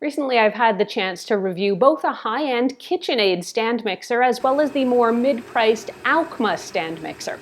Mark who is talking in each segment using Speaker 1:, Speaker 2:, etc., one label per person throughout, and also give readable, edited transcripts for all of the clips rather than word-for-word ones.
Speaker 1: Recently, I've had the chance to review both a high-end KitchenAid stand mixer as well as the more mid-priced Aucma stand mixer.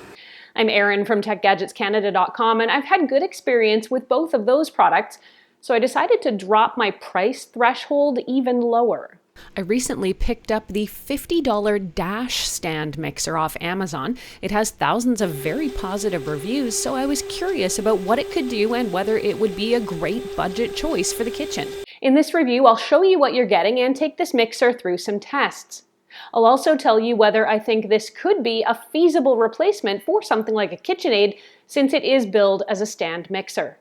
Speaker 1: I'm Erin from TechGadgetsCanada.com, and I've had good experience with both of those products, so I decided to drop my price threshold even lower. I recently picked up the $50 Dash stand mixer off Amazon. It has thousands of very positive reviews, so I was curious about what it could do and whether it would be a great budget choice for the kitchen. In this review, I'll show you what you're getting and take this mixer through some tests. I'll also tell you whether I think this could be a feasible replacement for something like a KitchenAid, since it is billed as a stand mixer.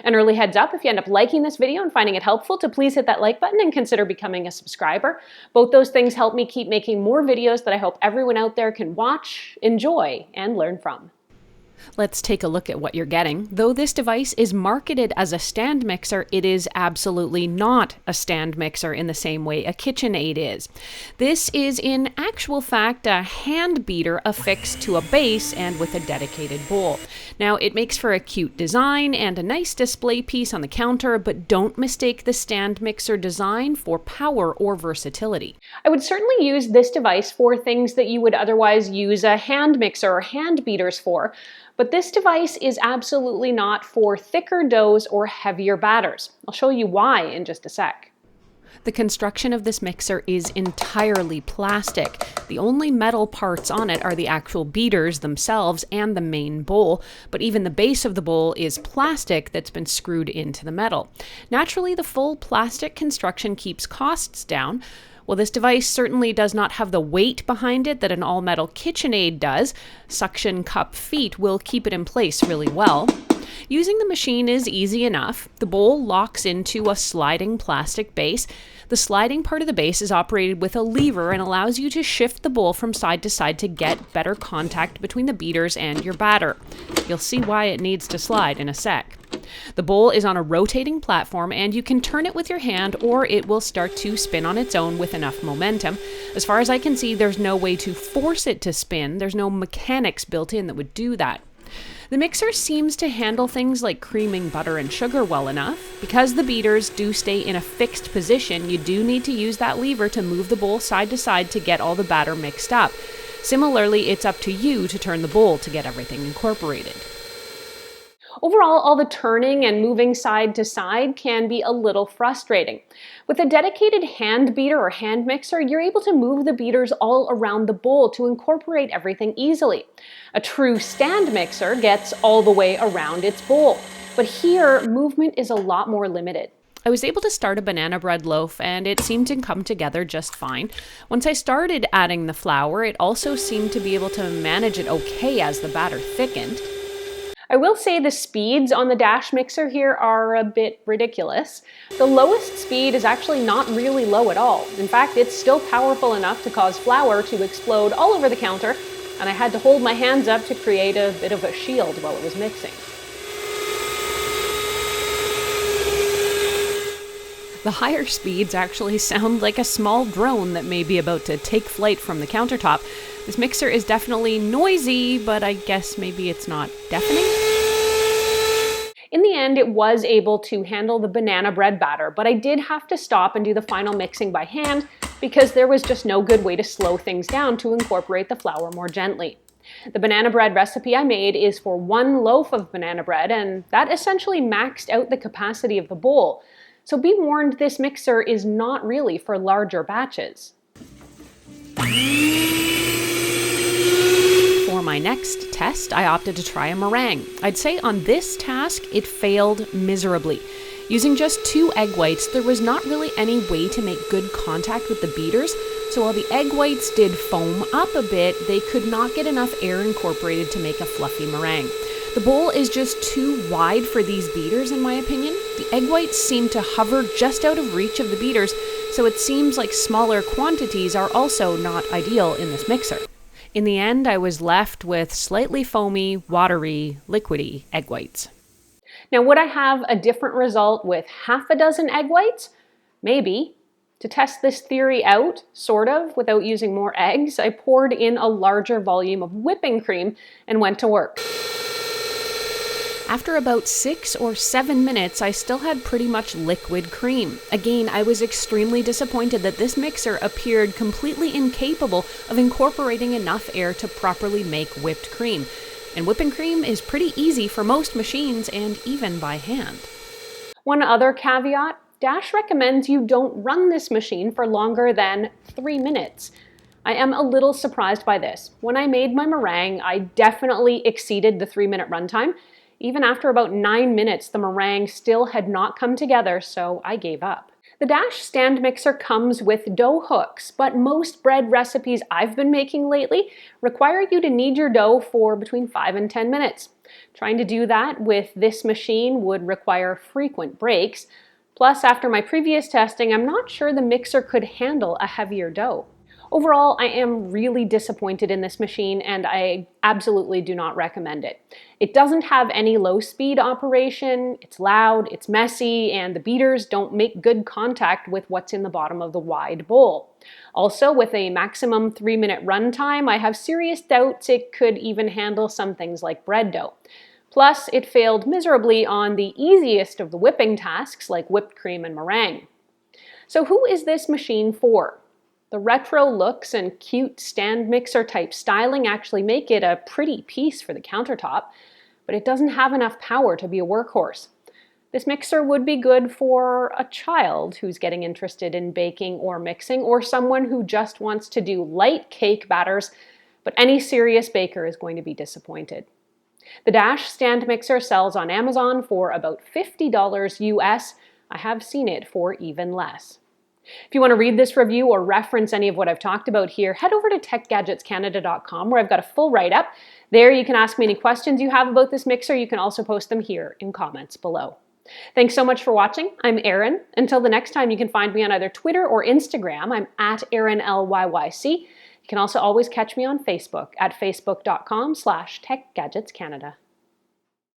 Speaker 1: An early heads up, if you end up liking this video and finding it helpful, to please hit that like button and consider becoming a subscriber. Both those things help me keep making more videos that I hope everyone out there can watch, enjoy, and learn from. Let's take a look at what you're getting. Though this device is marketed as a stand mixer, it is absolutely not a stand mixer in the same way a KitchenAid is. This is in actual fact a hand beater affixed to a base and with a dedicated bowl. Now, it makes for a cute design and a nice display piece on the counter, but don't mistake the stand mixer design for power or versatility. I would certainly use this device for things that you would otherwise use a hand mixer or hand beaters for, but this device is absolutely not for thicker doughs or heavier batters. I'll show you why in just a sec. The construction of this mixer is entirely plastic. The only metal parts on it are the actual beaters themselves and the main bowl, but even the base of the bowl is plastic that's been screwed into the metal. Naturally, the full plastic construction keeps costs down. Well, this device certainly does not have the weight behind it that an all-metal KitchenAid does. Suction cup feet will keep it in place really well. Using the machine is easy enough. The bowl locks into a sliding plastic base. The sliding part of the base is operated with a lever and allows you to shift the bowl from side to side to get better contact between the beaters and your batter. You'll see why it needs to slide in a sec. The bowl is on a rotating platform and you can turn it with your hand or it will start to spin on its own with enough momentum. As far as I can see, there's no way to force it to spin. There's no mechanics built in that would do that. The mixer seems to handle things like creaming butter and sugar well enough. Because the beaters do stay in a fixed position, you do need to use that lever to move the bowl side to side to get all the batter mixed up. Similarly, it's up to you to turn the bowl to get everything incorporated. Overall, all the turning and moving side to side can be a little frustrating. With a dedicated hand beater or hand mixer, you're able to move the beaters all around the bowl to incorporate everything easily. A true stand mixer gets all the way around its bowl, but here, movement is a lot more limited. I was able to start a banana bread loaf and it seemed to come together just fine. Once I started adding the flour, it also seemed to be able to manage it okay as the batter thickened. I will say the speeds on the Dash mixer here are a bit ridiculous. The lowest speed is actually not really low at all. In fact, it's still powerful enough to cause flour to explode all over the counter, and I had to hold my hands up to create a bit of a shield while it was mixing. The higher speeds actually sound like a small drone that may be about to take flight from the countertop. This mixer is definitely noisy, but I guess maybe it's not deafening. In the end, it was able to handle the banana bread batter, but I did have to stop and do the final mixing by hand because there was just no good way to slow things down to incorporate the flour more gently. The banana bread recipe I made is for 1 loaf of banana bread, and that essentially maxed out the capacity of the bowl. So be warned, this mixer is not really for larger batches. For my next test, I opted to try a meringue. I'd say on this task, it failed miserably. Using just 2 egg whites, there was not really any way to make good contact with the beaters, so while the egg whites did foam up a bit, they could not get enough air incorporated to make a fluffy meringue. The bowl is just too wide for these beaters, in my opinion. The egg whites seem to hover just out of reach of the beaters, so it seems like smaller quantities are also not ideal in this mixer. In the end, I was left with slightly foamy, watery, liquidy egg whites. Now, would I have a different result with half a dozen egg whites? Maybe. To test this theory out, sort of, without using more eggs, I poured in a larger volume of whipping cream and went to work. After about 6 or 7 minutes, I still had pretty much liquid cream. Again, I was extremely disappointed that this mixer appeared completely incapable of incorporating enough air to properly make whipped cream. And whipping cream is pretty easy for most machines and even by hand. One other caveat, Dash recommends you don't run this machine for longer than 3 minutes. I am a little surprised by this. When I made my meringue, I definitely exceeded the 3-minute runtime. Even after about 9 minutes, the meringue still had not come together, so I gave up. The Dash stand mixer comes with dough hooks, but most bread recipes I've been making lately require you to knead your dough for between 5 and 10 minutes. Trying to do that with this machine would require frequent breaks. Plus, after my previous testing, I'm not sure the mixer could handle a heavier dough. Overall, I am really disappointed in this machine and I absolutely do not recommend it. It doesn't have any low-speed operation, it's loud, it's messy, and the beaters don't make good contact with what's in the bottom of the wide bowl. Also, with a maximum 3-minute runtime, I have serious doubts it could even handle some things like bread dough. Plus, it failed miserably on the easiest of the whipping tasks like whipped cream and meringue. So who is this machine for? The retro looks and cute stand mixer type styling actually make it a pretty piece for the countertop, but it doesn't have enough power to be a workhorse. This mixer would be good for a child who's getting interested in baking or mixing, or someone who just wants to do light cake batters, but any serious baker is going to be disappointed. The Dash stand mixer sells on Amazon for about $50 US. I have seen it for even less. If you want to read this review or reference any of what I've talked about here, head over to techgadgetscanada.com where I've got a full write-up. There you can ask me any questions you have about this mixer. You can also post them here in comments below. Thanks so much for watching. I'm Erin. Until the next time, you can find me on either Twitter or Instagram. I'm at ErinLYYC. You can also always catch me on Facebook at facebook.com/techgadgetscanada.